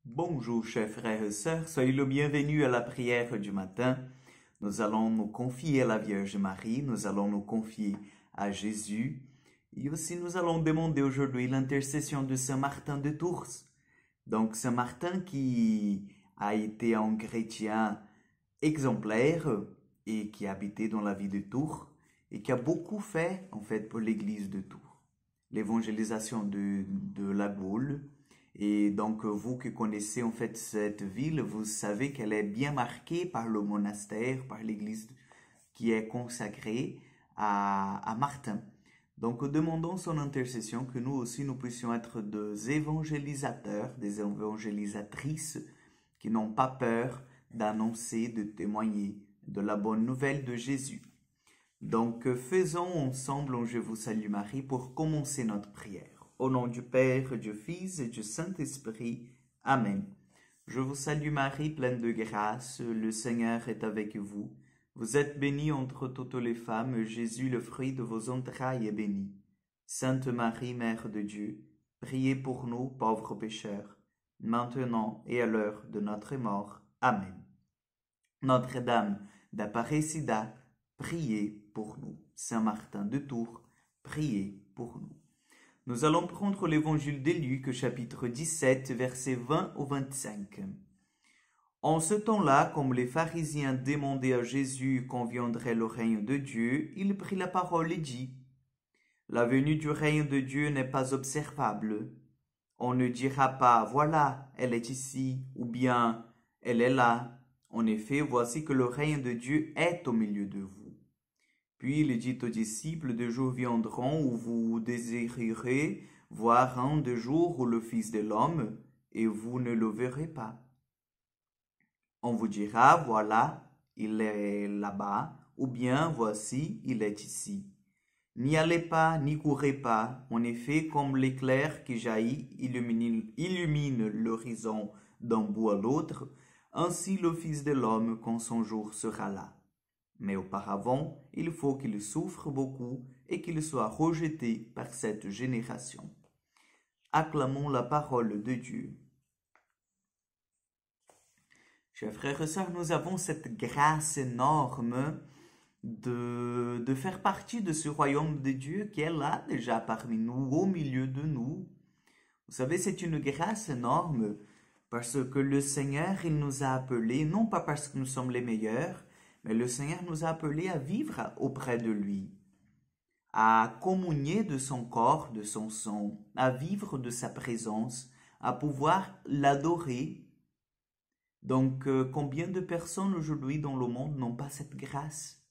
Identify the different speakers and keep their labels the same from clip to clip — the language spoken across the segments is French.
Speaker 1: Bonjour, chers frères et sœurs, soyez le bienvenu à la prière du matin. Nous allons nous confier à la Vierge Marie, nous allons nous confier à Jésus et aussi nous allons demander aujourd'hui l'intercession de Saint Martin de Tours. Donc Saint Martin qui a été un chrétien exemplaire et qui habitait dans la ville de Tours et qui a beaucoup fait en fait pour l'église de Tours. L'évangélisation de la Gaule. Et donc, vous qui connaissez en fait cette ville, vous savez qu'elle est bien marquée par le monastère, par l'église qui est consacrée à Martin. Donc, demandons son intercession que nous aussi nous puissions être des évangélisateurs, des évangélisatrices qui n'ont pas peur d'annoncer, de témoigner de la bonne nouvelle de Jésus. Donc, faisons ensemble Je vous salue Marie pour commencer notre prière. Au nom du Père, du Fils et du Saint-Esprit. Amen. Je vous salue Marie, pleine de grâce, le Seigneur est avec vous. Vous êtes bénie entre toutes les femmes, Jésus, le fruit de vos entrailles, est béni. Sainte Marie, Mère de Dieu, priez pour nous, pauvres pécheurs, maintenant et à l'heure de notre mort. Amen. Notre-Dame d'Appariçida, priez pour nous. Saint Martin de Tours, priez pour nous. Nous allons prendre l'évangile de Luc, chapitre 17, versets 20 au 25. En ce temps-là, comme les pharisiens demandaient à Jésus quand viendrait le règne de Dieu, il prit la parole et dit, « La venue du règne de Dieu n'est pas observable. On ne dira pas, voilà, elle est ici, ou bien, elle est là. En effet, voici que le règne de Dieu est au milieu de vous. Puis il dit aux disciples, des jours viendront où vous désirerez voir un des jours où le Fils de l'homme, et vous ne le verrez pas. On vous dira, voilà, il est là-bas, ou bien, voici, il est ici. N'y allez pas, n'y courez pas, en effet, comme l'éclair qui jaillit illumine l'horizon d'un bout à l'autre, ainsi le Fils de l'homme quand son jour sera là. Mais auparavant, il faut qu'il souffre beaucoup et qu'il soit rejeté par cette génération. Acclamons la parole de Dieu. Chers frères et sœurs, nous avons cette grâce énorme de faire partie de ce royaume de Dieu qui est là déjà parmi nous, au milieu de nous. Vous savez, c'est une grâce énorme parce que le Seigneur, il nous a appelés, non pas parce que nous sommes les meilleurs, mais le Seigneur nous a appelés à vivre auprès de lui, à communier de son corps, de son sang, à vivre de sa présence, à pouvoir l'adorer. Donc, combien de personnes aujourd'hui dans le monde n'ont pas cette grâce?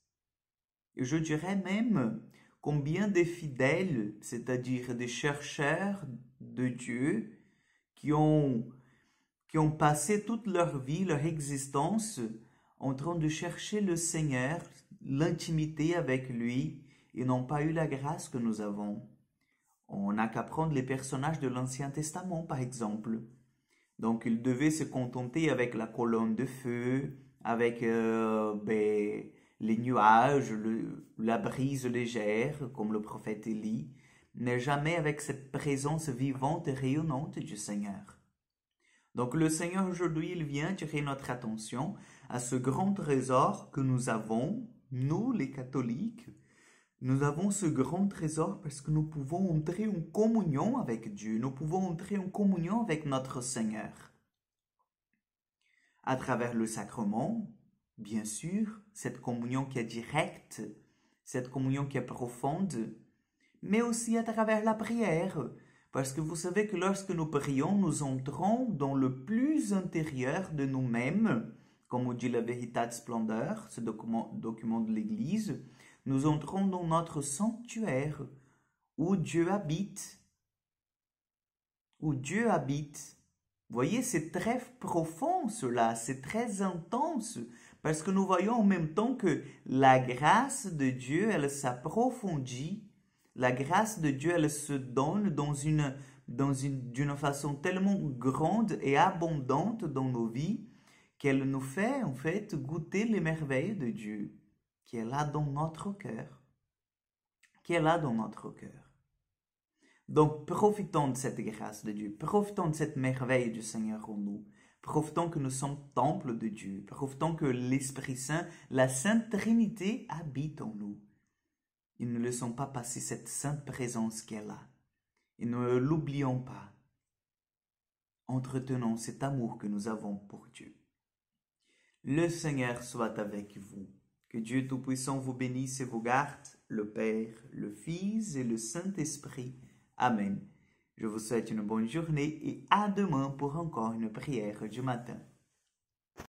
Speaker 1: Et je dirais même combien de fidèles, c'est-à-dire des chercheurs de Dieu, qui ont passé toute leur vie, leur existence, en train de chercher le Seigneur, l'intimité avec lui, et n'ont pas eu la grâce que nous avons. On n'a qu'à prendre les personnages de l'Ancien Testament, par exemple. Donc, ils devaient se contenter avec la colonne de feu, avec les nuages, la brise légère, comme le prophète Élie, mais jamais avec cette présence vivante et rayonnante du Seigneur. Donc le Seigneur aujourd'hui, il vient tirer notre attention à ce grand trésor que nous avons, nous les catholiques. Nous avons ce grand trésor parce que nous pouvons entrer en communion avec Dieu, nous pouvons entrer en communion avec notre Seigneur. À travers le sacrement, bien sûr, cette communion qui est directe, cette communion qui est profonde, mais aussi à travers la prière. Parce que vous savez que lorsque nous prions, nous entrons dans le plus intérieur de nous-mêmes, comme on dit la Veritas Splendor, ce document de l'Église, nous entrons dans notre sanctuaire, où Dieu habite. Où Dieu habite. Vous voyez, c'est très profond cela, c'est très intense, parce que nous voyons en même temps que la grâce de Dieu, elle s'approfondit. La grâce de Dieu, elle se donne d'une façon tellement grande et abondante dans nos vies qu'elle nous fait en fait goûter les merveilles de Dieu qui est là dans notre cœur. Qui est là dans notre cœur. Donc, profitons de cette grâce de Dieu, profitons de cette merveille du Seigneur en nous, profitons que nous sommes temple de Dieu, profitons que l'Esprit Saint, la Sainte Trinité habite en nous. Et ne laissons pas passer cette sainte présence qu'elle a. Et ne l'oublions pas. Entretenons cet amour que nous avons pour Dieu. Le Seigneur soit avec vous. Que Dieu Tout-Puissant vous bénisse et vous garde, le Père, le Fils et le Saint-Esprit. Amen. Je vous souhaite une bonne journée et à demain pour encore une prière du matin.